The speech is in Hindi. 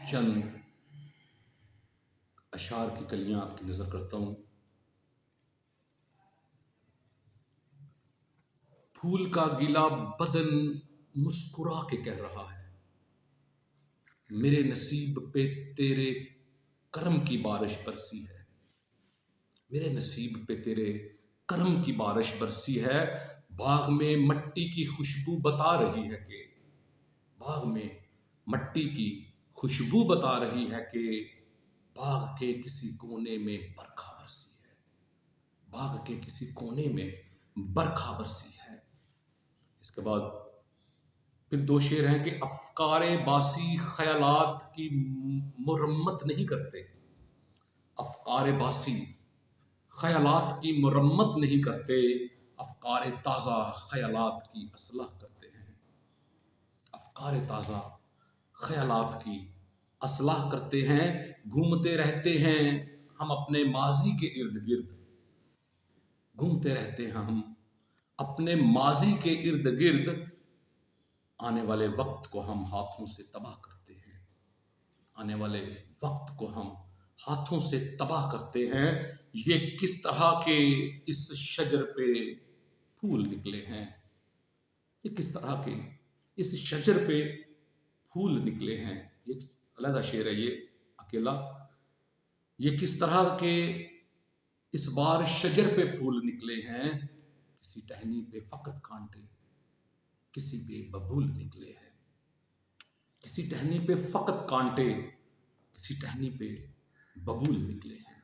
चंद अशार की कलियां आपकी नजर करता हूं। फूल का गीला बदन मुस्कुरा के कह रहा है, मेरे नसीब पे तेरे करम की बारिश बरसी है। मेरे नसीब पे तेरे करम की बारिश बरसी है। बाग में मट्टी की खुशबू बता रही है कि बाग में मट्टी की खुशबू बता रही है कि बाग के किसी कोने में बरखा बरसी है। बाग के किसी कोने में बरखा बरसी है। इसके बाद फिर दो शेर हैं कि अफकारे बासी ख्यालात की मुरम्मत नहीं करते। अफकारे बासी ख्यालात की मुरम्मत नहीं करते, अफकारे ताज़ा ख्यालात की असलाह करते हैं। अफकारे ताज़ा ख्यालात की असलाह करते हैं। घूमते रहते हैं हम अपने माजी के इर्द गिर्द, घूमते रहते हैं हम अपने माजी के इर्द गिर्द। आने वाले वक्त को हम हाथों से तबाह करते हैं। आने वाले वक्त को हम हाथों से तबाह करते हैं। ये किस तरह के इस शजर पे फूल निकले हैं। ये किस तरह के इस शजर पे फूल निकले हैं। ये अलग शेर है ये अकेला। ये किस तरह के इस बार शजर पे फूल निकले हैं। किसी टहनी पे फकत कांटे, किसी पे बबूल निकले हैं। किसी टहनी पे फकत कांटे, किसी टहनी पे बबूल निकले हैं।